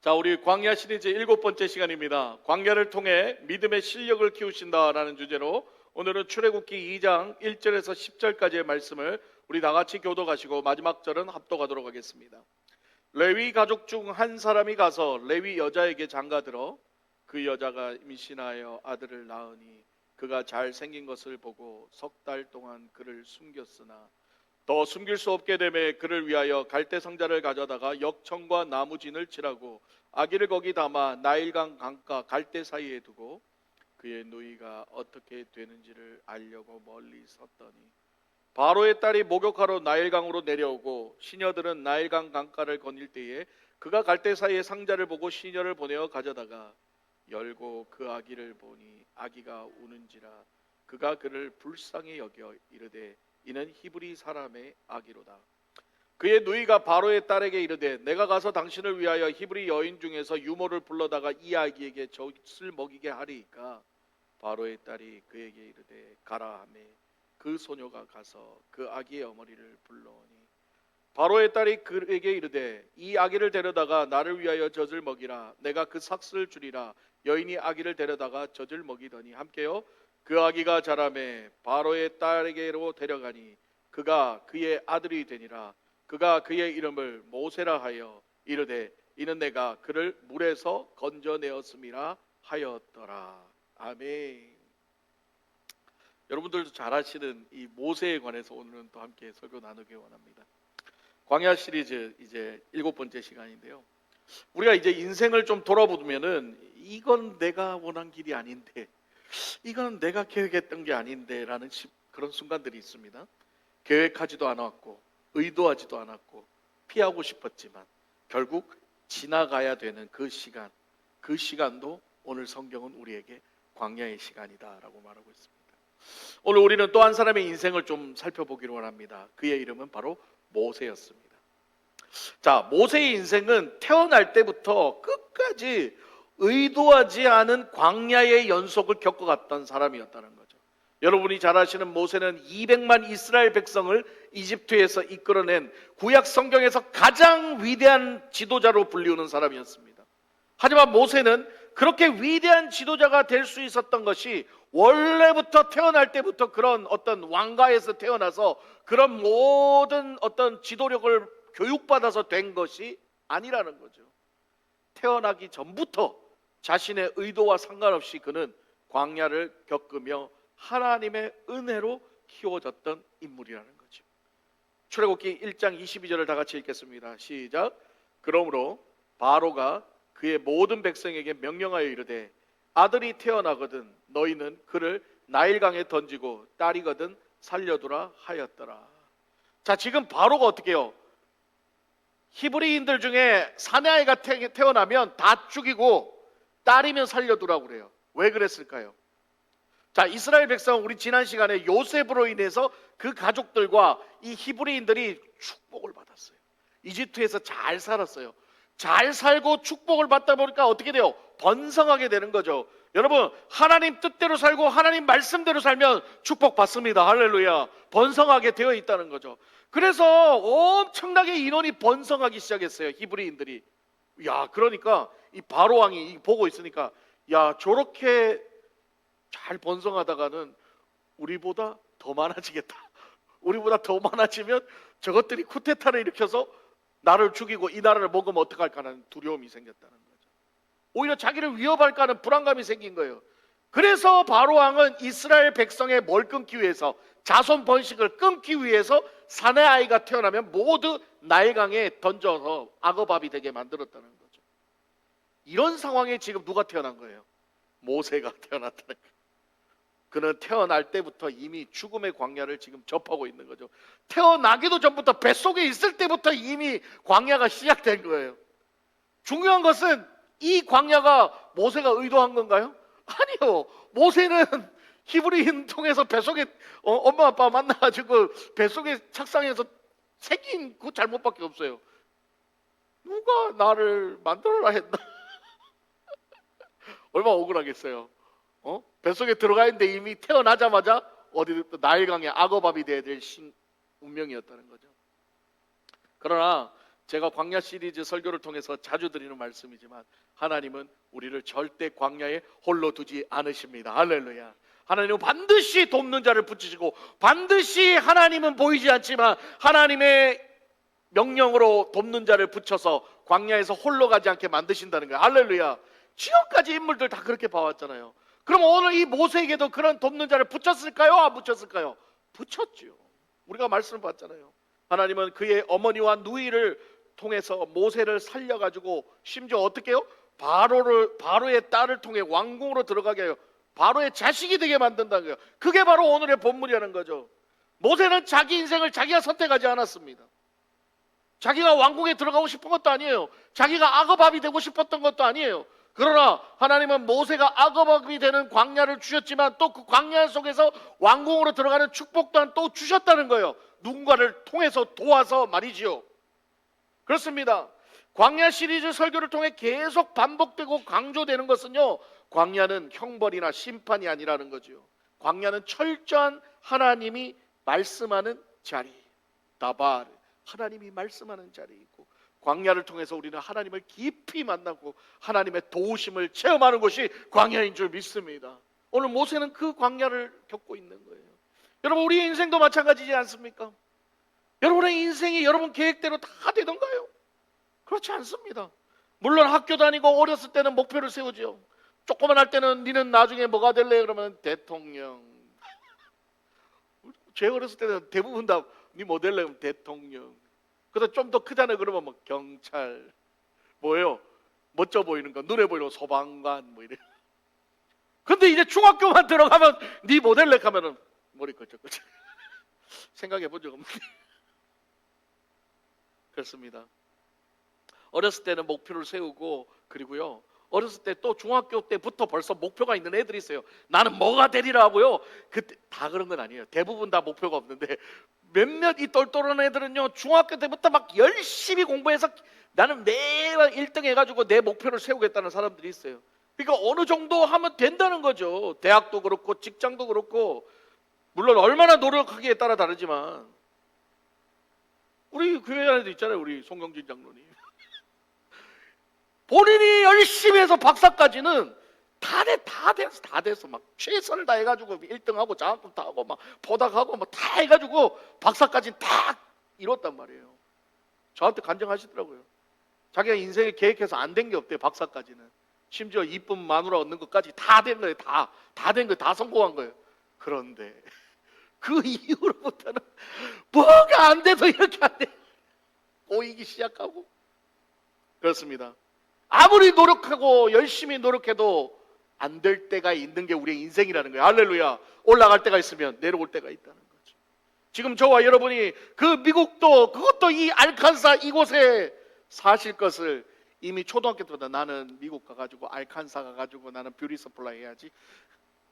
자, 우리 광야 시리즈 7번째 시간입니다. 광야를 통해 믿음의 실력을 키우신다라는 주제로 오늘은 출애굽기 2장 1절에서 10절까지의 말씀을 우리 다 같이 교독하시고 마지막 절은 합독하도록 하겠습니다. 레위 가족 중 한 사람이 가서 레위 여자에게 장가들어 그 여자가 임신하여 아들을 낳으니 그가 잘생긴 것을 보고 석 달 동안 그를 숨겼으나 더 숨길 수 없게 되매 그를 위하여 갈대 상자를 가져다가 역청과 나무진을 칠하고 아기를 거기 담아 나일강 강가 갈대 사이에 두고 그의 누이가 어떻게 되는지를 알려고 멀리 섰더니 바로의 딸이 목욕하러 나일강으로 내려오고 시녀들은 나일강 강가를 거닐 때에 그가 갈대 사이에 상자를 보고 시녀를 보내어 가져다가 열고 그 아기를 보니 아기가 우는지라 그가 그를 불쌍히 여겨 이르되 이는 히브리 사람의 아기로다. 그의 누이가 바로의 딸에게 이르되 내가 가서 당신을 위하여 히브리 여인 중에서 유모를 불러다가 이 아기에게 젖을 먹이게 하리이까. 바로의 딸이 그에게 이르되 가라 하매 그 소녀가 가서 그 아기의 어머니를 불러오니 바로의 딸이 그에게 이르되 이 아기를 데려다가 나를 위하여 젖을 먹이라. 내가 그 삭슬을 주리라. 여인이 아기를 데려다가 젖을 먹이더니 함께요 그 아기가 자라매 바로의 딸에게로 데려가니 그가 그의 아들이 되니라. 그가 그의 이름을 모세라 하여 이르되 이는 내가 그를 물에서 건져내었음이라 하였더라. 아멘. 여러분들도 잘 아시는 이 모세에 관해서 오늘은 또 함께 설교 나누기 원합니다. 광야 시리즈 이제 7번째 시간인데요. 우리가 이제 인생을 좀 돌아보면은 이건 내가 원한 길이 아닌데, 이건 내가 계획했던 게 아닌데 라는 그런 순간들이 있습니다. 계획하지도 않았고 의도하지도 않았고 피하고 싶었지만 결국 지나가야 되는 그 시간, 그 시간도 오늘 성경은 우리에게 광야의 시간이다 라고 말하고 있습니다. 오늘 우리는 또 한 사람의 인생을 좀 살펴보기로 원합니다. 그의 이름은 바로 모세였습니다. 자, 모세의 인생은 태어날 때부터 끝까지 의도하지 않은 광야의 연속을 겪어갔던 사람이었다는 거죠. 여러분이 잘 아시는 모세는 200만 이스라엘 백성을 이집트에서 이끌어낸 구약 성경에서 가장 위대한 지도자로 불리우는 사람이었습니다. 하지만 모세는 그렇게 위대한 지도자가 될 수 있었던 것이 원래부터 태어날 때부터 그런 어떤 왕가에서 태어나서 그런 모든 어떤 지도력을 교육받아서 된 것이 아니라는 거죠. 태어나기 전부터 자신의 의도와 상관없이 그는 광야를 겪으며 하나님의 은혜로 키워졌던 인물이라는 거죠. 출애굽기 1장 22절을 다 같이 읽겠습니다. 시작. 그러므로 바로가 그의 모든 백성에게 명령하여 이르되 아들이 태어나거든 너희는 그를 나일강에 던지고 딸이거든 살려두라 하였더라. 자, 지금 바로가 어떻게 해요? 히브리인들 중에 사내아이가 태어나면 다 죽이고 딸이면 살려두라고 그래요. 왜 그랬을까요? 자, 이스라엘 백성은 우리 지난 시간에 요셉으로 인해서 그 가족들과 이 히브리인들이 축복을 받았어요. 이집트에서 잘 살았어요. 잘 살고 축복을 받다 보니까 어떻게 돼요? 번성하게 되는 거죠. 여러분, 하나님 뜻대로 살고 하나님 말씀대로 살면 축복받습니다. 할렐루야. 번성하게 되어 있다는 거죠. 그래서 엄청나게 인원이 번성하기 시작했어요. 히브리인들이. 야, 그러니까 이 바로 왕이 보고 있으니까 야, 저렇게 잘 번성하다가는 우리보다 더 많아지겠다. 우리보다 더 많아지면 저것들이 쿠데타를 일으켜서 나를 죽이고 이 나라를 먹으면 어떡할까 하는 두려움이 생겼다는 거죠. 오히려 자기를 위협할까 하는 불안감이 생긴 거예요. 그래서 바로 왕은 이스라엘 백성의 뭘 끊기 위해서, 자손 번식을 끊기 위해서 사내 아이가 태어나면 모두 나일강에 던져서 악어밥이 되게 만들었다는 거죠. 이런 상황에 지금 누가 태어난 거예요? 모세가 태어났다는 거예요. 그는 태어날 때부터 이미 죽음의 광야를 지금 접하고 있는 거죠. 태어나기도 전부터 뱃속에 있을 때부터 이미 광야가 시작된 거예요. 중요한 것은 이 광야가 모세가 의도한 건가요? 아니요. 모세는 히브리인 통해서 뱃속에 엄마 아빠 만나가지고 뱃속에 착상해서 생긴 그 잘못밖에 없어요. 누가 나를 만들어라 했나? 얼마나 억울하겠어요. 뱃속에 들어가 있는데 이미 태어나자마자 어디 나일강에 악어밥이 돼야 될 운명이었다는 거죠. 그러나 제가 광야 시리즈 설교를 통해서 자주 드리는 말씀이지만 하나님은 우리를 절대 광야에 홀로 두지 않으십니다. 할렐루야. 하나님은 반드시 돕는 자를 붙이시고, 반드시 하나님은 보이지 않지만 하나님의 명령으로 돕는 자를 붙여서 광야에서 홀로 가지 않게 만드신다는 거예요. 할렐루야. 지금까지 인물들 다 그렇게 봐왔잖아요. 그럼 오늘 이 모세에게도 그런 돕는 자를 붙였을까요? 안 붙였을까요? 붙였죠. 우리가 말씀을 봤잖아요. 하나님은 그의 어머니와 누이를 통해서 모세를 살려가지고, 심지어 어떻게 해요? 바로의 딸을 통해 왕궁으로 들어가게 해요. 바로의 자식이 되게 만든다는 거예요. 그게 바로 오늘의 본문이라는 거죠. 모세는 자기 인생을 자기가 선택하지 않았습니다. 자기가 왕궁에 들어가고 싶은 것도 아니에요. 자기가 악어밥이 되고 싶었던 것도 아니에요. 그러나 하나님은 모세가 악어밥이 되는 광야를 주셨지만 또 그 광야 속에서 왕궁으로 들어가는 축복 또한 또 주셨다는 거예요. 누군가를 통해서 도와서 말이지요. 그렇습니다. 광야 시리즈 설교를 통해 계속 반복되고 강조되는 것은요, 광야는 형벌이나 심판이 아니라는 거죠. 광야는 철저한 하나님이 말씀하는 자리, 다발, 하나님이 말씀하는 자리이고, 광야를 통해서 우리는 하나님을 깊이 만나고 하나님의 도우심을 체험하는 것이 광야인 줄 믿습니다. 오늘 모세는 그 광야를 겪고 있는 거예요. 여러분, 우리의 인생도 마찬가지지 않습니까? 여러분의 인생이 여러분 계획대로 다 되던가요? 그렇지 않습니다. 물론 학교 다니고 어렸을 때는 목표를 세우죠. 조그만 할 때는 니는 나중에 뭐가 될래? 그러면 대통령. 제 어렸을 때는 대부분 다 니 뭐 될래? 그러면 대통령. 그래서 좀 더 크잖아요. 그러면 뭐 경찰, 뭐예요? 멋져 보이는 거, 눈에 보이는 거, 소방관 뭐 이래. 근데 이제 중학교만 들어가면 니 뭐 될래? 하면은 머리 끄적끄적. 생각해 본 적 없는데. 그렇습니다. 어렸을 때는 목표를 세우고, 그리고요, 어렸을 때 또 중학교 때부터 벌써 목표가 있는 애들이 있어요. 나는 뭐가 되리라 하고요. 그때 다 그런 건 아니에요. 대부분 다 목표가 없는데, 몇몇 이 똘똘한 애들은요, 중학교 때부터 막 열심히 공부해서 나는 매번 1등 해가지고 내 목표를 세우겠다는 사람들이 있어요. 그러니까 어느 정도 하면 된다는 거죠. 대학도 그렇고 직장도 그렇고, 물론 얼마나 노력하기에 따라 다르지만, 우리 교회 안에도 있잖아요. 우리 송경진 장로님. 본인이 열심히 해서 박사까지는 다 됐어. 막 최선을 다해가지고 1등하고 장학금 따고 막 포닥하고 막 다 해가지고 박사까지 다 이뤘단 말이에요. 저한테 간증하시더라고요. 자기가 인생에 계획해서 안 된 게 없대요. 박사까지는. 심지어 이쁜 마누라 얻는 것까지 다 된 거예요. 다 된 거예요. 다 성공한 거예요. 그런데 그 이후로부터는 뭐가 안 돼도 이렇게 안 돼. 꼬이기 시작하고. 그렇습니다. 아무리 노력하고 열심히 노력해도 안 될 때가 있는 게 우리의 인생이라는 거예요. 할렐루야. 올라갈 때가 있으면 내려올 때가 있다는 거죠. 지금 저와 여러분이 그 미국도, 그것도 이 알칸사 이곳에 사실 것을 이미 초등학교 때부터 나는 미국 가가지고 알칸사 가가지고 나는 뷰티 서플라이 해야지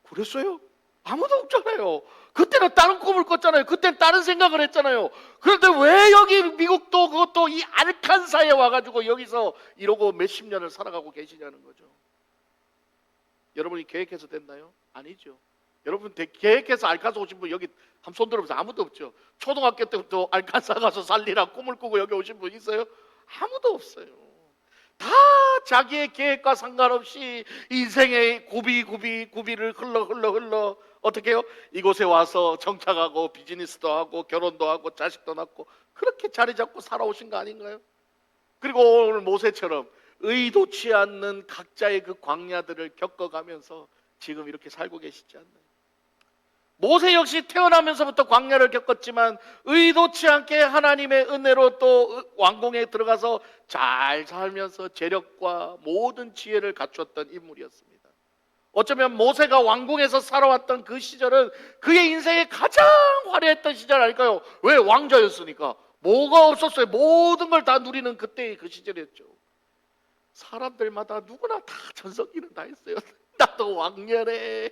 그랬어요? 아무도 없잖아요. 그때는 다른 꿈을 꿨잖아요. 그때는 다른 생각을 했잖아요. 그런데 왜 여기 미국도 그것도 이 알칸사에 와가지고 여기서 이러고 몇십 년을 살아가고 계시냐는 거죠. 여러분이 계획해서 됐나요? 아니죠. 여러분 계획해서 알칸사 오신 분 여기 한 손 들어보세요. 아무도 없죠. 초등학교 때부터 알칸사 가서 살리라 꿈을 꾸고 여기 오신 분 있어요? 아무도 없어요. 다 자기의 계획과 상관없이 인생의 구비를 흘러 어떻게 해요? 이곳에 와서 정착하고 비즈니스도 하고 결혼도 하고 자식도 낳고 그렇게 자리 잡고 살아오신 거 아닌가요? 그리고 오늘 모세처럼 의도치 않는 각자의 그 광야들을 겪어가면서 지금 이렇게 살고 계시지 않나요? 모세 역시 태어나면서부터 광야를 겪었지만 의도치 않게 하나님의 은혜로 또 왕궁에 들어가서 잘 살면서 재력과 모든 지혜를 갖추었던 인물이었습니다. 어쩌면 모세가 왕궁에서 살아왔던 그 시절은 그의 인생에 가장 화려했던 시절 아닐까요? 왜? 왕자였으니까. 뭐가 없었어요. 모든 걸 다 누리는 그때의 그 시절이었죠. 사람들마다 누구나 다 전성기는 다 있어요. 나도 왕년에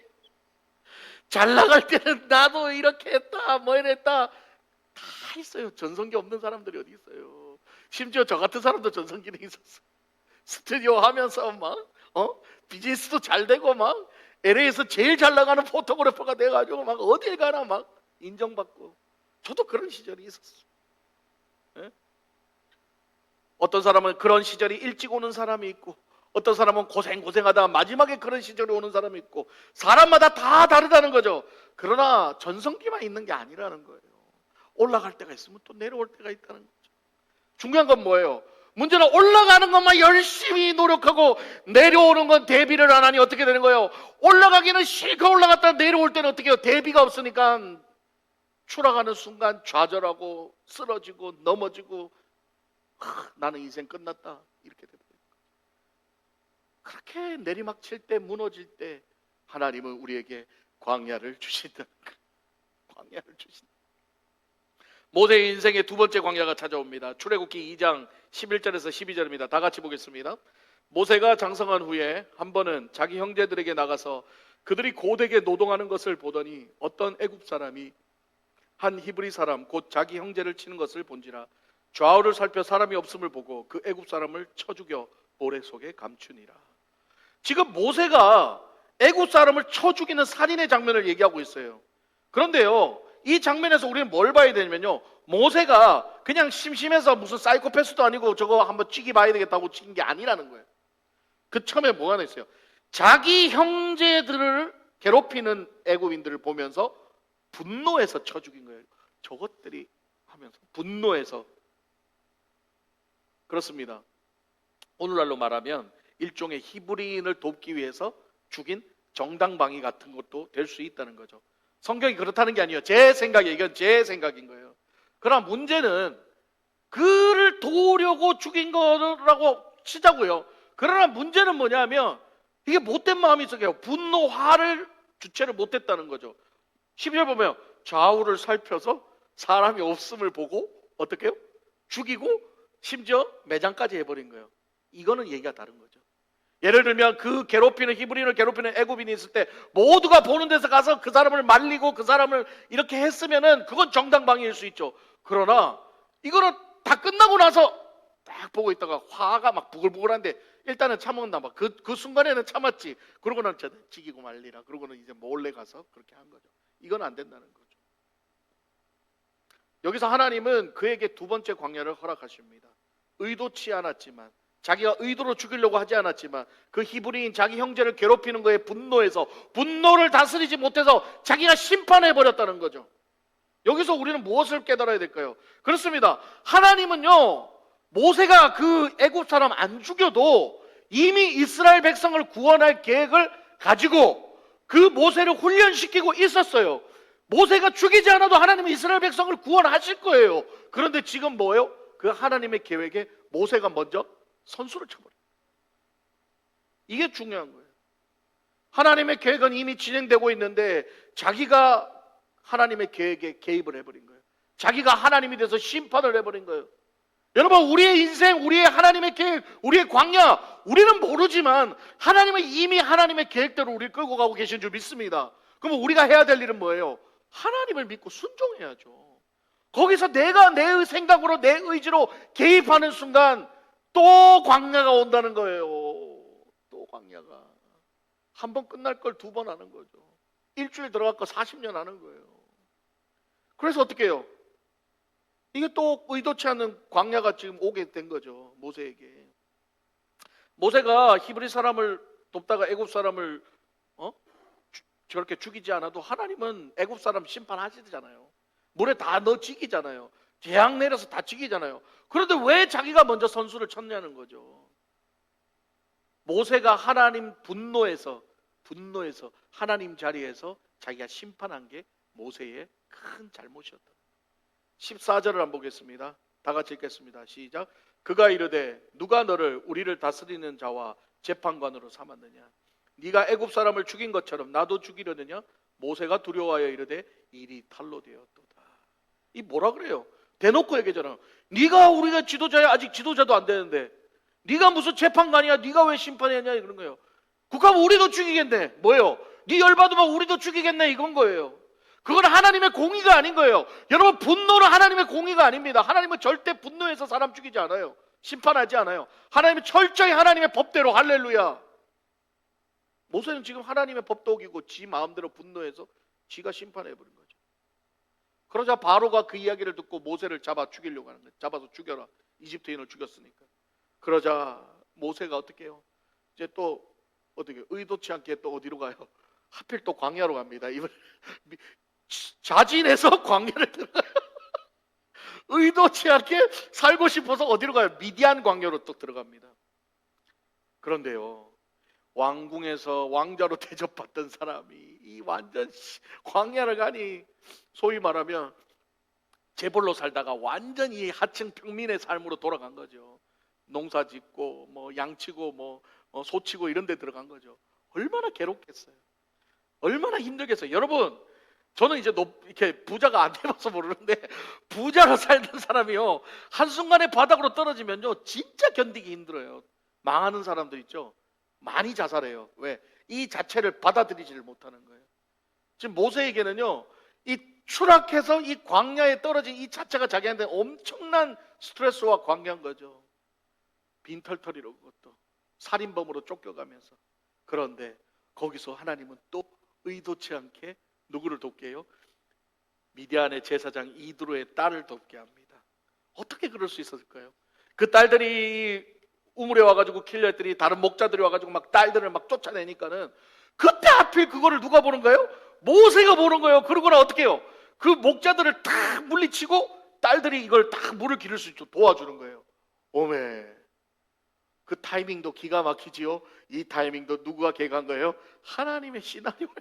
잘 나갈 때는 나도 이렇게 했다 뭐 이랬다 다 있어요. 전성기 없는 사람들이 어디 있어요. 심지어 저 같은 사람도 전성기는 있었어. 스튜디오 하면서 막 비즈니스도 잘 되고 막 LA에서 제일 잘 나가는 포토그래퍼가 돼가지고 막 어딜 가나 막 인정받고. 저도 그런 시절이 있었어. 예? 어떤 사람은 그런 시절이 일찍 오는 사람이 있고, 어떤 사람은 고생하다 마지막에 그런 시절이 오는 사람이 있고, 사람마다 다 다르다는 거죠. 그러나 전성기만 있는 게 아니라는 거예요. 올라갈 때가 있으면 또 내려올 때가 있다는 거죠. 중요한 건 뭐예요? 문제는 올라가는 것만 열심히 노력하고 내려오는 건 대비를 안 하니 어떻게 되는 거예요? 올라가기는 실컷 올라갔다 내려올 때는 어떻게 해요? 대비가 없으니까 추락하는 순간 좌절하고 쓰러지고 넘어지고, 나는 인생 끝났다, 이렇게 되는 거예요. 그렇게 내리막칠 때, 무너질 때 하나님은 우리에게 광야를 주신다는 거예요. 광야를 주신다. 모세의 인생의 두 번째 광야가 찾아옵니다. 출애굽기 2장 11절에서 12절입니다. 다 같이 보겠습니다. 모세가 장성한 후에 한 번은 자기 형제들에게 나가서 그들이 고되게 노동하는 것을 보더니 어떤 애굽 사람이 한 히브리 사람 곧 자기 형제를 치는 것을 본지라. 좌우를 살펴 사람이 없음을 보고 그 애굽 사람을 쳐 죽여 모래 속에 감추니라. 지금 모세가 애굽 사람을 쳐 죽이는 살인의 장면을 얘기하고 있어요. 그런데요, 이 장면에서 우리는 뭘 봐야 되냐면요, 모세가 그냥 심심해서 무슨 사이코패스도 아니고 저거 한번 찌기 봐야 되겠다고 찍은 게 아니라는 거예요. 그 처음에 뭐가 있어요? 자기 형제들을 괴롭히는 애굽인들을 보면서 분노해서 쳐 죽인 거예요. 저것들이 하면서 분노해서. 그렇습니다. 오늘날로 말하면 일종의 히브리인을 돕기 위해서 죽인 정당방위 같은 것도 될 수 있다는 거죠. 성경이 그렇다는 게 아니에요. 제 생각이에요. 이건 제 생각인 거예요. 그러나 문제는 그를 도우려고 죽인 거라고 치자고요. 그러나 문제는 뭐냐면 이게 못된 마음이 있어요. 분노, 화를 주체를 못했다는 거죠. 12절 보면 좌우를 살펴서 사람이 없음을 보고 어떻게 해요? 죽이고 심지어 매장까지 해버린 거예요. 이거는 얘기가 다른 거죠. 예를 들면 그 괴롭히는 히브리인을 괴롭히는 애굽인이 있을 때 모두가 보는 데서 가서 그 사람을 말리고 그 사람을 이렇게 했으면은 그건 정당방위일 수 있죠. 그러나 이거는 다 끝나고 나서 딱 보고 있다가 화가 막 부글부글한데 일단은 참았나 봐. 그 순간에는 참았지. 그러고는 죽이고 말리라. 그러고는 이제 몰래 가서 그렇게 한 거죠. 이건 안 된다는 거죠. 여기서 하나님은 그에게 두 번째 광야를 허락하십니다. 의도치 않았지만, 자기가 의도로 죽이려고 하지 않았지만 그 히브리인 자기 형제를 괴롭히는 거에 분노해서 분노를 다스리지 못해서 자기가 심판해버렸다는 거죠. 여기서 우리는 무엇을 깨달아야 될까요? 그렇습니다. 하나님은요, 모세가 그 애굽 사람 안 죽여도 이미 이스라엘 백성을 구원할 계획을 가지고 그 모세를 훈련시키고 있었어요. 모세가 죽이지 않아도 하나님은 이스라엘 백성을 구원하실 거예요. 그런데 지금 뭐예요? 그 하나님의 계획에 모세가 먼저 선수를 쳐버려요. 이게 중요한 거예요. 하나님의 계획은 이미 진행되고 있는데 자기가 하나님의 계획에 개입을 해버린 거예요. 자기가 하나님이 돼서 심판을 해버린 거예요. 여러분, 우리의 인생, 우리의 하나님의 계획, 우리의 광야, 우리는 모르지만 하나님은 이미 하나님의 계획대로 우리를 끌고 가고 계신 줄 믿습니다. 그럼 우리가 해야 될 일은 뭐예요? 하나님을 믿고 순종해야죠. 거기서 내가 내 생각으로 내 의지로 개입하는 순간 또 광야가 온다는 거예요. 또 광야가. 한 번 끝날 걸 두 번 하는 거죠. 일주일 들어갈 거 40년 하는 거예요. 그래서 어떻게 해요? 이게 또 의도치 않은 광야가 지금 오게 된 거죠. 모세에게. 모세가 히브리 사람을 돕다가 애굽 사람을 저렇게 죽이지 않아도 하나님은 애굽 사람 심판하시잖아요. 물에 다 넣어 죽이잖아요. 재앙 내려서 다 죽이잖아요. 그런데 왜 자기가 먼저 선수를 쳤냐는 거죠. 모세가 하나님 분노해서 하나님 자리에서 자기가 심판한 게 모세의 큰 잘못이었다. 14절을 한번 보겠습니다. 다 같이 읽겠습니다. 시작. 그가 이르되 누가 너를 우리를 다스리는 자와 재판관으로 삼았느냐? 네가 애굽 사람을 죽인 것처럼 나도 죽이려느냐? 모세가 두려워하여 이르되 일이 탈로 되었도다. 이 뭐라 그래요? 대놓고 얘기하잖아. 네가 우리가 지도자야. 아직 지도자도 안 되는데 네가 무슨 재판관이야? 네가 왜 심판했냐? 이런 거예요. 국가면 우리도 죽이겠네. 뭐예요? 네 열받으면 우리도 죽이겠네. 이건 거예요. 그건 하나님의 공의가 아닌 거예요. 여러분, 분노는 하나님의 공의가 아닙니다. 하나님은 절대 분노해서 사람 죽이지 않아요. 심판하지 않아요. 하나님은 철저히 하나님의 법대로. 할렐루야. 모세는 지금 하나님의 법도 어기고 지 마음대로 분노해서 지가 심판해버린 거죠. 그러자 바로가 그 이야기를 듣고 모세를 잡아 죽이려고 하는 거예요. 잡아서 죽여라. 이집트인을 죽였으니까. 그러자 모세가 어떻게 해요? 이제 또 어떻게 의도치 않게 또 어디로 가요? 하필 또 광야로 갑니다. 이번 자진해서 광야를 들어가요. 의도치 않게 살고 싶어서 어디로 가요? 미디안 광야로 또 들어갑니다. 그런데요, 왕궁에서 왕자로 대접받던 사람이 이 완전 광야를 가니 소위 말하면 재벌로 살다가 완전히 하층 평민의 삶으로 돌아간 거죠. 농사 짓고 뭐 양치고 뭐 소치고 이런 데 들어간 거죠. 얼마나 괴롭겠어요. 얼마나 힘들겠어요. 여러분, 저는 이제 이렇게 부자가 안 돼봐서 모르는데 부자로 살던 사람이요, 한순간에 바닥으로 떨어지면요 진짜 견디기 힘들어요. 망하는 사람들 있죠. 많이 자살해요. 왜? 이 자체를 받아들이지를 못하는 거예요. 지금 모세에게는요, 이 추락해서 이 광야에 떨어진 이 자체가 자기한테 엄청난 스트레스와 관계한 거죠. 빈털터리로 그것도 살인범으로 쫓겨가면서. 그런데 거기서 하나님은 또 의도치 않게 누구를 돕게 해요? 미디안의 제사장 이드로의 딸을 돕게 합니다. 어떻게 그럴 수 있었을까요? 그 딸들이 우물에 와가지고 킬려 했더니 다른 목자들이 와가지고 막 딸들을 막 쫓아내니까는 그때 하필 그거를 누가 보는 거예요? 모세가 보는 거예요. 그러고나 어떻게 해요? 그 목자들을 탁 물리치고 딸들이 이걸 딱 물을 기를 수 있도록 도와주는 거예요. 오메, 그 타이밍도 기가 막히지요. 이 타이밍도 누구가 계획한 거예요? 하나님의 시나리오에.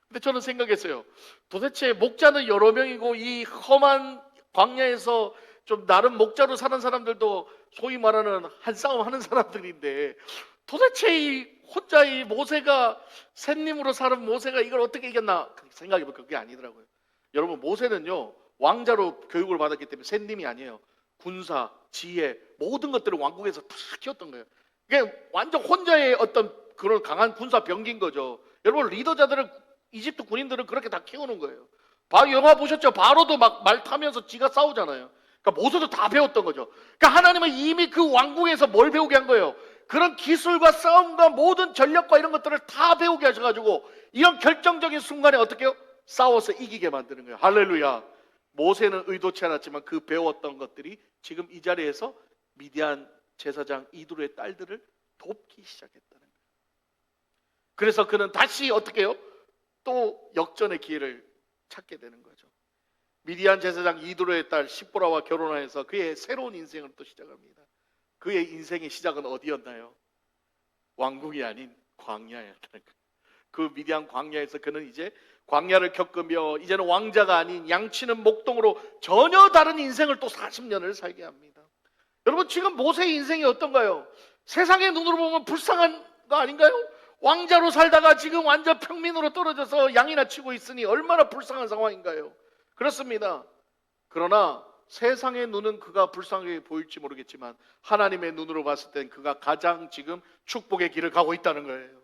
근데 저는 생각했어요. 도대체 목자는 여러 명이고 이 험한 광야에서 좀 나름 목자로 사는 사람들도 소위 말하는 한 싸움 하는 사람들인데 도대체 이 혼자 이 모세가 샌님으로 사는 모세가 이걸 어떻게 이겼나 생각해보니까 그게 아니더라고요. 여러분, 모세는요 왕자로 교육을 받았기 때문에 샌님이 아니에요. 군사, 지혜 모든 것들을 왕국에서 다 키웠던 거예요. 이게 완전 혼자의 어떤 그런 강한 군사 병기인 거죠. 여러분, 리더자들은 이집트 군인들은 그렇게 다 키우는 거예요. 영화 보셨죠? 바로도 막 말 타면서 지가 싸우잖아요. 그러니까 모세도 다 배웠던 거죠. 그러니까 하나님은 이미 그 왕궁에서 뭘 배우게 한 거예요? 그런 기술과 싸움과 모든 전략과 이런 것들을 다 배우게 하셔가지고 이런 결정적인 순간에 어떻게 해요? 싸워서 이기게 만드는 거예요. 할렐루야. 모세는 의도치 않았지만 그 배웠던 것들이 지금 이 자리에서 미디안 제사장 이드로의 딸들을 돕기 시작했다는 거예요. 그래서 그는 다시 어떻게 해요? 또 역전의 기회를 찾게 되는 거죠. 미디안 제사장 이드로의 딸 시보라와 결혼하여서 그의 새로운 인생을 또 시작합니다. 그의 인생의 시작은 어디였나요? 왕궁이 아닌 광야였다는 거예요. 그 미디안 광야에서 그는 이제 광야를 겪으며 이제는 왕자가 아닌 양치는 목동으로 전혀 다른 인생을 또 40년을 살게 합니다. 여러분, 지금 모세의 인생이 어떤가요? 세상의 눈으로 보면 불쌍한 거 아닌가요? 왕자로 살다가 지금 완전 평민으로 떨어져서 양이나 치고 있으니 얼마나 불쌍한 상황인가요? 그렇습니다. 그러나 세상의 눈은 그가 불쌍하게 보일지 모르겠지만 하나님의 눈으로 봤을 땐 그가 가장 지금 축복의 길을 가고 있다는 거예요.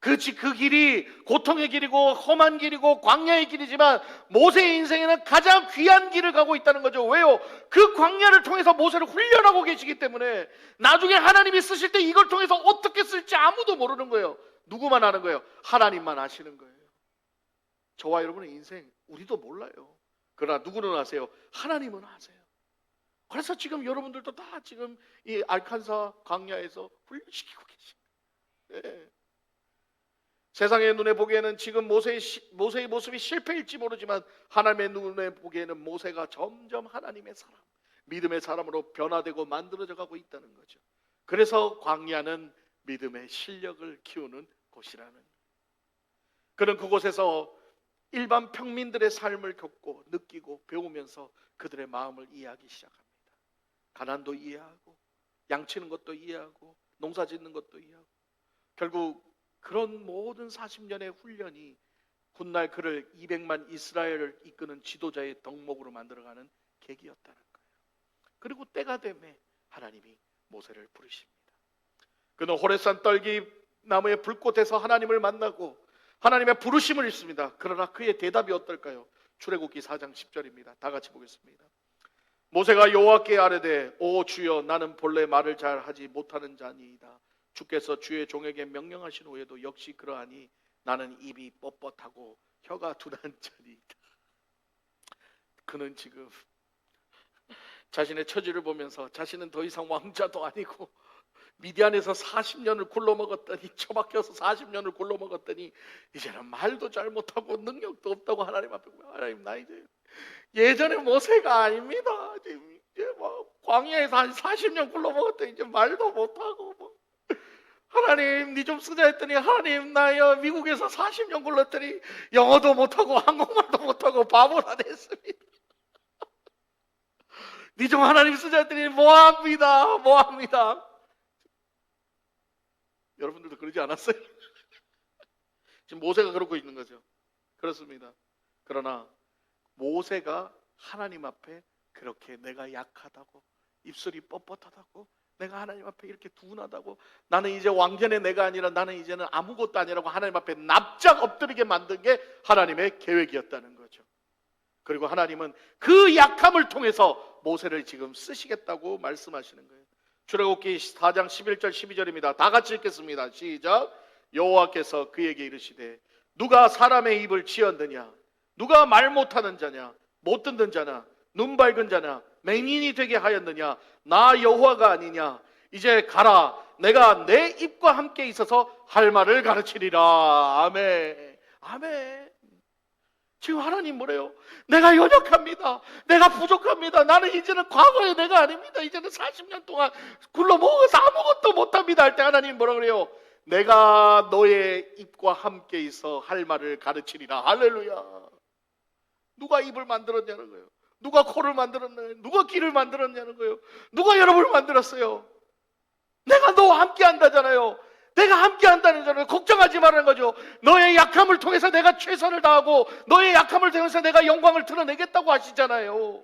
그 길이 고통의 길이고 험한 길이고 광야의 길이지만 모세의 인생에는 가장 귀한 길을 가고 있다는 거죠. 왜요? 그 광야를 통해서 모세를 훈련하고 계시기 때문에 나중에 하나님이 쓰실 때 이걸 통해서 어떻게 쓸지 아무도 모르는 거예요. 누구만 아는 거예요? 하나님만 아시는 거예요. 저와 여러분의 인생 우리도 몰라요. 그러나 누구는 아세요? 하나님은 아세요. 그래서 지금 여러분들도 다 지금 이 알칸사 광야에서 훈련시키고 계십니다. 네. 세상의 눈에 보기에는 지금 모세의 모습이 실패일지 모르지만 하나님의 눈에 보기에는 모세가 점점 하나님의 사람, 믿음의 사람으로 변화되고 만들어져 가고 있다는 거죠. 그래서 광야는 믿음의 실력을 키우는 곳이라는 거예요. 그는 그곳에서 일반 평민들의 삶을 겪고 느끼고 배우면서 그들의 마음을 이해하기 시작합니다. 가난도 이해하고 양치는 것도 이해하고 농사 짓는 것도 이해하고 결국 그런 모든 40년의 훈련이 훗날 그를 200만 이스라엘을 이끄는 지도자의 덕목으로 만들어가는 계기였다는 거예요. 그리고 때가 되매 하나님이 모세를 부르십니다. 그는 호레산 떨기 나무의 불꽃에서 하나님을 만나고 하나님의 부르심을 입습니다. 그러나 그의 대답이 어떨까요? 출애굽기 4장 10절입니다. 다 같이 보겠습니다. 모세가 여호와께 아뢰되 오 주여 나는 본래 말을 잘 하지 못하는 자니이다. 주께서 주의 종에게 명령하신 후에도 역시 그러하니 나는 입이 뻣뻣하고 혀가 둔한 자니이다. 그는 지금 자신의 처지를 보면서 자신은 더 이상 왕자도 아니고 미디안에서 40년을 굴러먹었더니, 처박혀서 40년을 굴러먹었더니 이제는 말도 잘 못하고 능력도 없다고 하나님 앞에, 하나님 나 이제 예전에 모세가 아닙니다. 이제 뭐 광야에서 한 40년 굴러먹었더니 이제 말도 못하고 뭐. 하나님 니 좀 쓰자 했더니, 하나님 나 미국에서 40년 굴렀더니 영어도 못하고 한국말도 못하고 바보나 됐습니다. 니 좀 하나님 쓰자 했더니 뭐합니다. 여러분들도 그러지 않았어요? 지금 모세가 그러고 있는 거죠. 그렇습니다. 그러나 모세가 하나님 앞에 그렇게 내가 약하다고, 입술이 뻣뻣하다고, 내가 하나님 앞에 이렇게 둔하다고, 나는 이제 왕전의 내가 아니라 나는 이제는 아무것도 아니라고 하나님 앞에 납작 엎드리게 만든 게 하나님의 계획이었다는 거죠. 그리고 하나님은 그 약함을 통해서 모세를 지금 쓰시겠다고 말씀하시는 거예요. 출애굽기 4장 11절 12절입니다. 다 같이 읽겠습니다. 시작. 여호와께서 그에게 이르시되 누가 사람의 입을 지었느냐? 누가 말 못하는 자냐? 못 듣는 자나? 눈 밝은 자나? 맹인이 되게 하였느냐? 나 여호와가 아니냐? 이제 가라. 내가 내 입과 함께 있어서 할 말을 가르치리라. 아멘. 아멘. 지금 하나님 뭐래요? 내가 연약합니다. 내가 부족합니다. 나는 이제는 과거의 내가 아닙니다. 이제는 40년 동안 굴러먹어서 아무것도 못합니다 할 때 하나님 뭐라 그래요? 내가 너의 입과 함께 있어 할 말을 가르치리라. 할렐루야. 누가 입을 만들었냐는 거예요. 누가 코를 만들었나요? 누가 귀를 만들었냐는 거예요. 누가 여러분을 만들었어요? 내가 너와 함께 한다잖아요. 내가 함께 한다는 거잖아요. 걱정하지 말라는 거죠. 너의 약함을 통해서 내가 최선을 다하고 너의 약함을 통해서 내가 영광을 드러내겠다고 하시잖아요.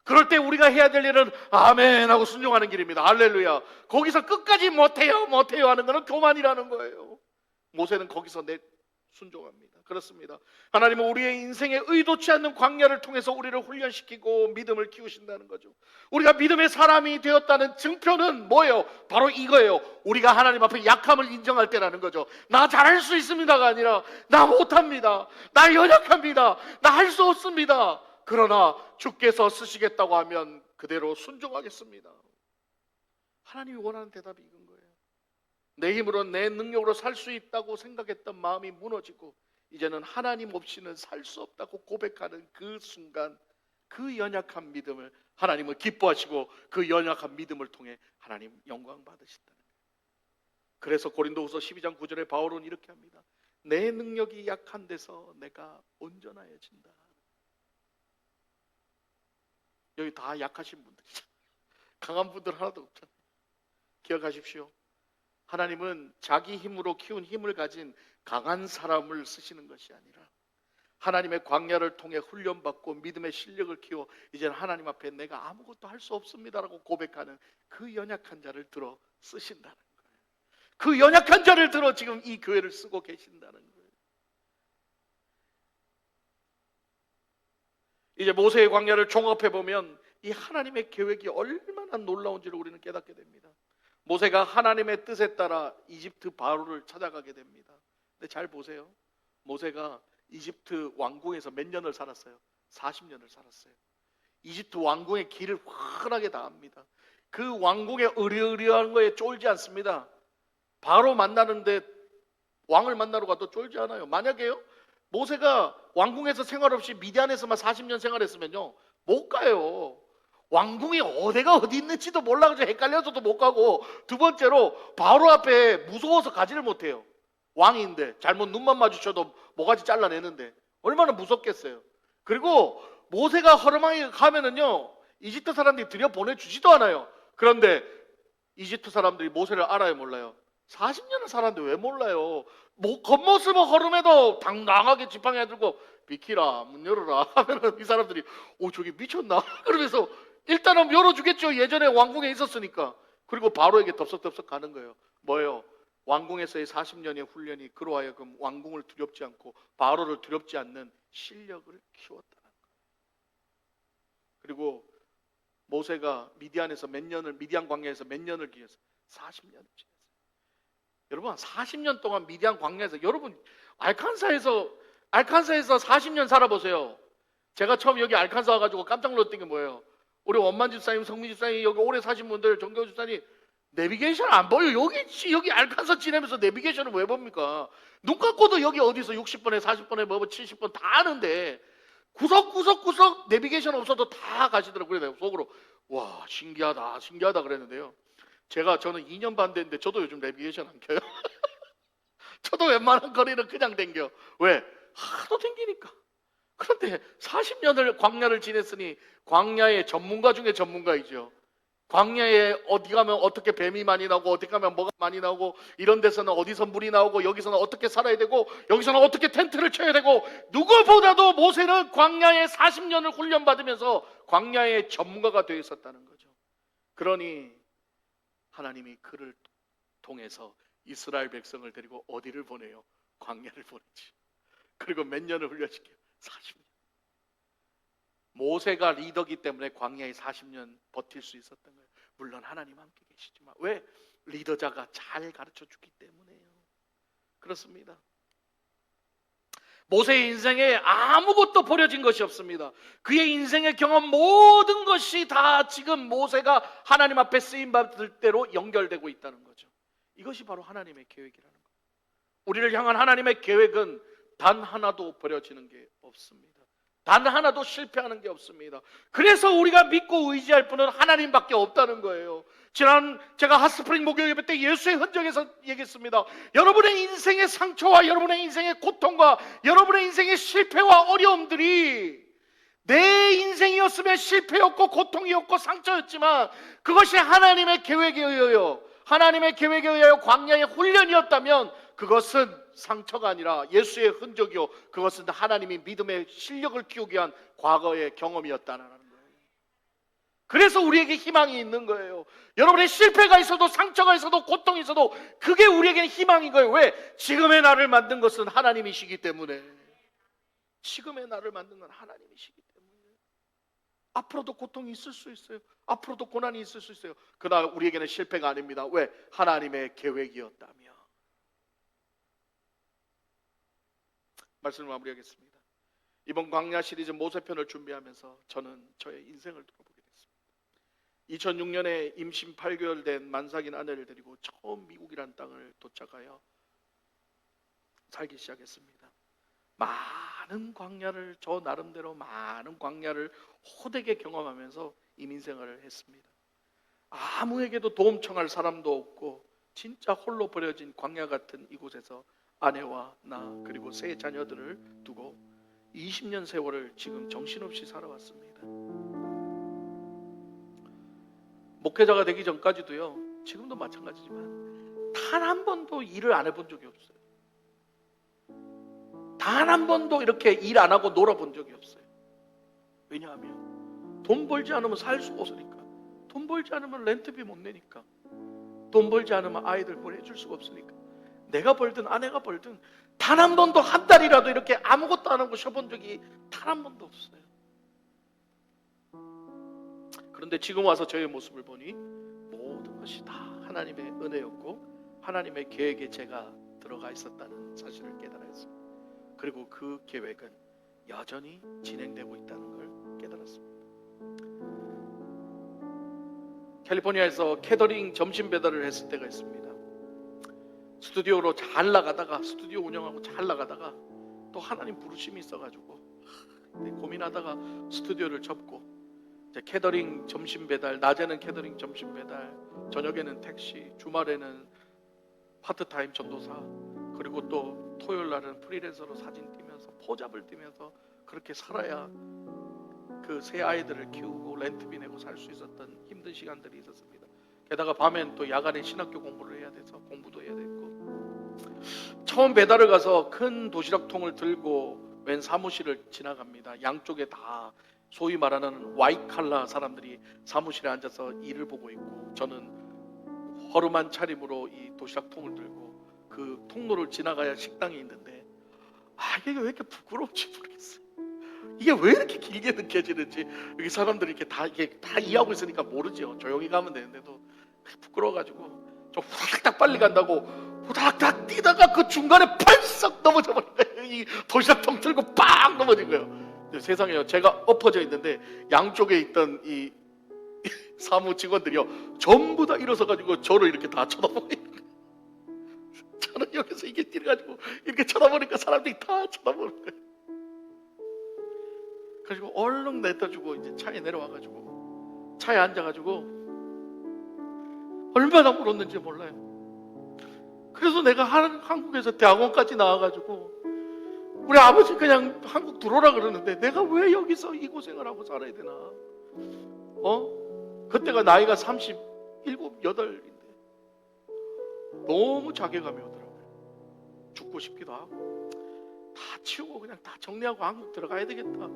그럴 때 우리가 해야 될 일은 아멘 하고 순종하는 길입니다. 할렐루야. 거기서 끝까지 못해요 하는 것은 교만이라는 거예요. 모세는 거기서 순종합니다. 그렇습니다. 하나님은 우리의 인생에 의도치 않는 광야를 통해서 우리를 훈련시키고 믿음을 키우신다는 거죠. 우리가 믿음의 사람이 되었다는 증표는 뭐예요? 바로 이거예요. 우리가 하나님 앞에 약함을 인정할 때라는 거죠. 나 잘할 수 있습니다가 아니라 나 못합니다. 나 연약합니다. 나 할 수 없습니다. 그러나 주께서 쓰시겠다고 하면 그대로 순종하겠습니다. 하나님이 원하는 대답이 이건 거예요. 내 힘으로 내 능력으로 살 수 있다고 생각했던 마음이 무너지고 이제는 하나님 없이는 살 수 없다고 고백하는 그 순간, 그 연약한 믿음을 하나님은 기뻐하시고 그 연약한 믿음을 통해 하나님 영광 받으신다는 거예요. 그래서 고린도후서 12장 9절에 바울은 이렇게 합니다. 내 능력이 약한 데서 내가 온전하여진다. 여기 다 약하신 분들이죠. 강한 분들 하나도 없잖아요. 기억하십시오. 하나님은 자기 힘으로 키운 힘을 가진 강한 사람을 쓰시는 것이 아니라 하나님의 광야를 통해 훈련받고 믿음의 실력을 키워 이제는 하나님 앞에 내가 아무것도 할 수 없습니다라고 고백하는 그 연약한 자를 들어 쓰신다는 거예요. 그 연약한 자를 들어 지금 이 교회를 쓰고 계신다는 거예요. 이제 모세의 광야를 종합해 보면 이 하나님의 계획이 얼마나 놀라운지를 우리는 깨닫게 됩니다. 모세가 하나님의 뜻에 따라 이집트 바로를 찾아가게 됩니다. 근데 잘 보세요. 모세가 이집트 왕궁에서 몇 년을 살았어요? 40년을 살았어요. 이집트 왕궁의 길을 환하게 다 합니다. 그 왕궁의 으리으리한 거에 쫄지 않습니다. 바로 만나는데 왕을 만나러 가도 쫄지 않아요. 만약에요 모세가 왕궁에서 생활 없이 미디안에서만 40년 생활했으면요 못 가요. 왕궁이 어디가 어디 있는지도 몰라가지고 헷갈려서도 못 가고, 두 번째로 바로 앞에 무서워서 가지를 못해요. 왕인데 잘못 눈만 마주쳐도 모가지 잘라내는데 얼마나 무섭겠어요. 그리고 모세가 허름하게 가면은요 이집트 사람들이 들여보내주지도 않아요. 그런데 이집트 사람들이 모세를 알아요 몰라요? 40년을 살았는데 왜 몰라요? 겉모습은 허름해도 당당하게 지팡이 들고 비키라 문 열어라 하면은 이 사람들이 저기 미쳤나? 그러면서 일단은 열어주겠죠. 예전에 왕궁에 있었으니까. 그리고 바로에게 덥석덥석 가는 거예요. 뭐예요? 왕궁에서의 40년의 훈련이 그로 하여금 왕궁을 두렵지 않고 바로를 두렵지 않는 실력을 키웠다는 거예요. 그리고 모세가 미디안 광야에서 몇 년을 기했어요? 40년을 지냈어요. 여러분 40년 동안 미디안 광야에서, 여러분 알칸사에서 40년 살아보세요. 제가 처음 여기 알칸사 와가지고 깜짝 놀랐던 게 뭐예요? 우리 원만 집사님, 성민 집사님, 여기 오래 사신 분들, 정교 집사님 내비게이션 안 보여. 여기 알칸서 지내면서 내비게이션을 왜 봅니까? 눈 감고도 여기 어디서 60번에 40번에 뭐 70번 다 아는데 구석구석 내비게이션 없어도 다 가시더라고요. 내가 속으로 와 신기하다 그랬는데요. 저는 2년 반 됐는데 저도 요즘 내비게이션 안 켜요. 저도 웬만한 거리는 그냥 댕겨. 왜? 하도 댕기니까. 그런데 40년을 광야를 지냈으니 광야의 전문가 중에 전문가이죠. 광야에 어디 가면 어떻게 뱀이 많이 나오고 어디 가면 뭐가 많이 나오고 이런 데서는 어디서 물이 나오고 여기서는 어떻게 살아야 되고 여기서는 어떻게 텐트를 쳐야 되고 누구보다도 모세는 광야에 40년을 훈련받으면서 광야의 전문가가 되어 있었다는 거죠. 그러니 하나님이 그를 통해서 이스라엘 백성을 데리고 어디를 보내요? 광야를 보내지. 그리고 몇 년을 훈련시켜요? 40년. 모세가 리더기 때문에 광야에 40년 버틸 수 있었던 거예요. 물론 하나님 함께 계시지만 왜? 리더자가 잘 가르쳐 주기 때문에요. 그렇습니다. 모세의 인생에 아무것도 버려진 것이 없습니다. 그의 인생의 경험 모든 것이 다 지금 모세가 하나님 앞에 쓰임받을 대로 연결되고 있다는 거죠. 이것이 바로 하나님의 계획이라는 거예요. 우리를 향한 하나님의 계획은 단 하나도 버려지는 게 없습니다. 단 하나도 실패하는 게 없습니다. 그래서 우리가 믿고 의지할 분은 하나님밖에 없다는 거예요. 제가 핫스프링 목요 예배 때 예수의 흔적에서 얘기했습니다. 여러분의 인생의 상처와 여러분의 인생의 고통과 여러분의 인생의 실패와 어려움들이 내 인생이었으면 실패였고 고통이었고 상처였지만 그것이 하나님의 계획에 의하여 광야의 훈련이었다면 그것은 상처가 아니라 예수의 흔적이요 그것은 하나님이 믿음의 실력을 키우기 위한 과거의 경험이었다는 거예요. 그래서 우리에게 희망이 있는 거예요. 여러분의 실패가 있어도 상처가 있어도 고통이 있어도 그게 우리에게는 희망인 거예요. 왜? 지금의 나를 만든 것은 하나님이시기 때문에. 지금의 나를 만든 건 하나님이시기 때문에. 앞으로도 고통이 있을 수 있어요. 앞으로도 고난이 있을 수 있어요. 그러나 우리에게는 실패가 아닙니다. 왜? 하나님의 계획이었다며. 말씀을 마무리하겠습니다. 이번 광야 시리즈 모세편을 준비하면서 저는 저의 인생을 돌아보게 됐습니다. 2006년에 임신 8개월 된 만삭인 아내를 데리고 처음 미국이란 땅을 도착하여 살기 시작했습니다. 저 나름대로 많은 광야를 호되게 경험하면서 이민생활을 했습니다. 아무에게도 도움 청할 사람도 없고 진짜 홀로 버려진 광야 같은 이곳에서 아내와 나 그리고 세 자녀들을 두고 20년 세월을 지금 정신없이 살아왔습니다. 목회자가 되기 전까지도요, 지금도 마찬가지지만 단 한 번도 일을 안 해본 적이 없어요. 단 한 번도 이렇게 일 안 하고 놀아본 적이 없어요. 왜냐하면 돈 벌지 않으면 살 수가 없으니까. 돈 벌지 않으면 렌트비 못 내니까. 돈 벌지 않으면 아이들 보내줄 수가 없으니까. 내가 벌든 아내가 벌든 단 한 번도 한 달이라도 이렇게 아무것도 안 하고 쉬어본 적이 단 한 번도 없어요. 그런데 지금 와서 저의 모습을 보니 모든 것이 다 하나님의 은혜였고 하나님의 계획에 제가 들어가 있었다는 사실을 깨달았습니다. 그리고 그 계획은 여전히 진행되고 있다는 걸 깨달았습니다. 캘리포니아에서 캐터링 점심 배달을 했을 때가 있습니다. 스튜디오로 잘 나가다가 스튜디오 운영하고 잘 나가다가 또 하나님 부르심이 있어가지고 고민하다가 스튜디오를 접고 이제 캐터링 점심 배달, 낮에는 캐터링 점심 배달, 저녁에는 택시, 주말에는 파트타임 전도사, 그리고 또 토요일 날은 프리랜서로 사진 뛰면서 포잡을 뛰면서 그렇게 살아야 그 세 아이들을 키우고 렌트비 내고 살 수 있었던 힘든 시간들이 있었습니다. 게다가 밤엔 또 야간에 신학교 공부를 해야 돼서 공부도 해야 됐고, 처음 배달을 가서 큰 도시락통을 들고 웬 사무실을 지나갑니다. 양쪽에 다 소위 말하는 와이칼라 사람들이 사무실에 앉아서 일을 보고 있고, 저는 허름한 차림으로 이 도시락통을 들고 그 통로를 지나가야 식당이 있는데, 이게 왜 이렇게 부끄러운지 모르겠어요. 이게 왜 이렇게 길게 느껴지는지. 여기 사람들이 이렇게 다 이해하고 있으니까 모르죠. 조용히 가면 되는데도 부끄러워가지고 좀 후닥닥 빨리 간다고 후닥닥 뛰다가 그 중간에 펄썩 넘어져 버린 거예요. 이 도시락통 들고 빵 넘어진 거예요. 세상에요, 제가 엎어져 있는데 양쪽에 있던 이 사무 직원들이요 전부 다 일어서가지고 저를 이렇게 다 쳐다보고 있는 거예요. 저는 여기서 이게 뛰어가지고 이렇게 쳐다보니까 사람들이 다 쳐다보는 거예요. 그래가지고 얼른 내다 주고 이제 차에 내려와가지고 차에 앉아가지고 얼마나 울었는지 몰라요. 그래서 내가 한국에서 대학원까지 나와가지고 우리 아버지 그냥 한국 들어오라 그러는데 내가 왜 여기서 이 고생을 하고 살아야 되나? 그때가 나이가 37, 8인데 너무 자괴감이 오더라고요. 죽고 싶기도 하고 다 치우고 그냥 다 정리하고 한국 들어가야 되겠다.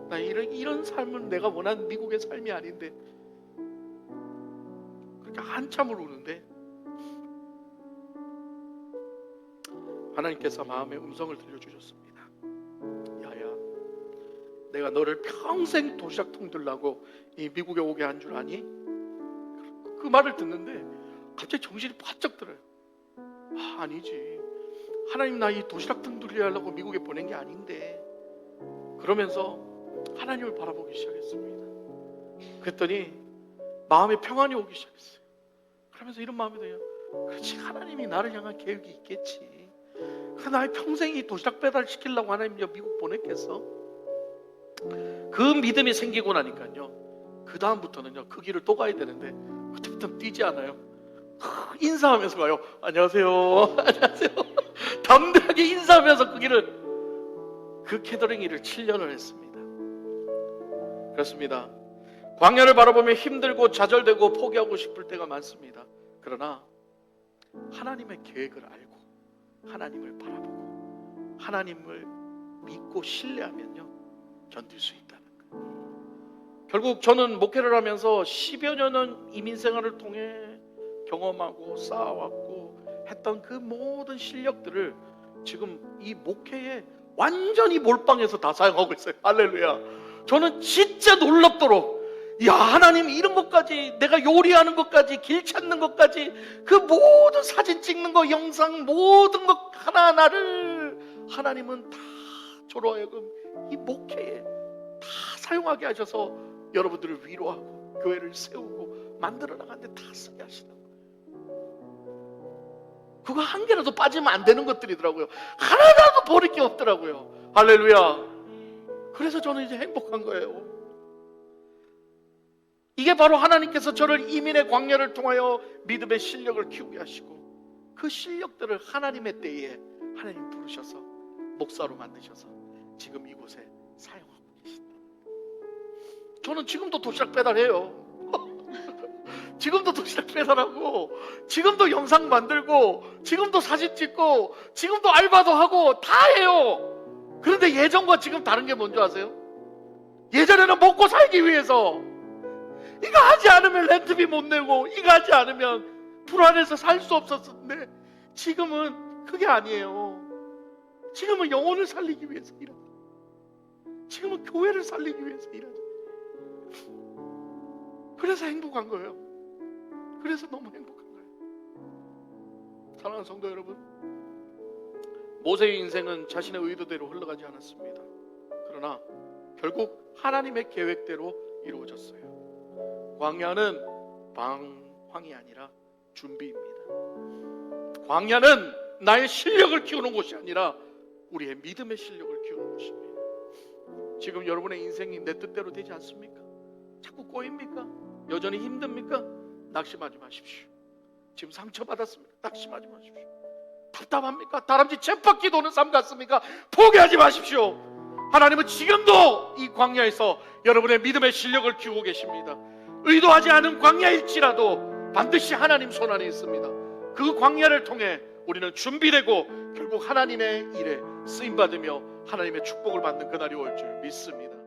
나 이런 삶은 내가 원하는 미국의 삶이 아닌데 그렇게 한참을 우는데 하나님께서 마음의 음성을 들려주셨습니다. 야야, 내가 너를 평생 도시락통 들라고 이 미국에 오게 한 줄 아니? 그 말을 듣는데 갑자기 정신이 바짝 들어요. 아니지, 하나님 나 이 도시락통 들려 하려고 미국에 보낸 게 아닌데. 그러면서 하나님을 바라보기 시작했습니다. 그랬더니 마음에 평안이 오기 시작했어요. 그러면서 이런 마음이 들어요. 그렇지, 하나님이 나를 향한 계획이 있겠지. 나의 평생이 도시락 배달 시키려고 하나님 미국 보냈겠어? 그 믿음이 생기고 나니까요, 그 다음부터는요 그 길을 또 가야 되는데 그때부터는 뛰지 않아요. 인사하면서 가요. 안녕하세요. 안녕하세요. 담대하게 인사하면서 그 캐더링 일을 7년을 했습니다. 그렇습니다. 광야를 바라보며 힘들고 좌절되고 포기하고 싶을 때가 많습니다. 그러나 하나님의 계획을 알고 하나님을 바라보고 하나님을 믿고 신뢰하면요 견딜 수 있다는 거예요. 결국 저는 목회를 하면서 10여 년은 이민생활을 통해 경험하고 쌓아왔고 했던 그 모든 실력들을 지금 이 목회에 완전히 몰빵해서 다 사용하고 있어요. 할렐루야. 저는 진짜 놀랍도록 야, 하나님 이런 것까지, 내가 요리하는 것까지, 길 찾는 것까지, 그 모든 사진 찍는 거, 영상 모든 것 하나하나를 하나님은 다 저로 하여금 이 목회에 다 사용하게 하셔서 여러분들을 위로하고 교회를 세우고 만들어 나가는데 다 쓰게 하시는 거예요. 그거 한 개라도 빠지면 안 되는 것들이더라고요. 하나라도 버릴 게 없더라고요. 할렐루야. 그래서 저는 이제 행복한 거예요. 이게 바로 하나님께서 저를 이민의 광야를 통하여 믿음의 실력을 키우게 하시고 그 실력들을 하나님의 때에 하나님 부르셔서 목사로 만드셔서 지금 이곳에 사용하고 계신다. 저는 지금도 도시락 배달해요. 지금도 도시락 배달하고 지금도 영상 만들고 지금도 사진 찍고 지금도 알바도 하고 다 해요. 그런데 예전과 지금 다른 게 뭔지 아세요? 예전에는 먹고 살기 위해서 이거 하지 않으면 렌트비 못 내고 이거 하지 않으면 불안해서 살 수 없었는데 지금은 그게 아니에요. 지금은 영혼을 살리기 위해서 일하죠. 지금은 교회를 살리기 위해서 일하죠. 그래서 행복한 거예요. 그래서 너무 행복한 거예요. 사랑하는 성도 여러분, 모세의 인생은 자신의 의도대로 흘러가지 않았습니다. 그러나 결국 하나님의 계획대로 이루어졌어요. 광야는 방황이 아니라 준비입니다. 광야는 나의 실력을 키우는 곳이 아니라 우리의 믿음의 실력을 키우는 곳입니다. 지금 여러분의 인생이 내 뜻대로 되지 않습니까? 자꾸 꼬입니까? 여전히 힘듭니까? 낙심하지 마십시오. 지금 상처받았습니까? 낙심하지 마십시오. 답답합니까? 다람쥐 쳇바퀴 도는 삶 같습니까? 포기하지 마십시오. 하나님은 지금도 이 광야에서 여러분의 믿음의 실력을 키우고 계십니다. 의도하지 않은 광야일지라도 반드시 하나님 손 안에 있습니다. 그 광야를 통해 우리는 준비되고 결국 하나님의 일에 쓰임받으며 하나님의 축복을 받는 그날이 올 줄 믿습니다.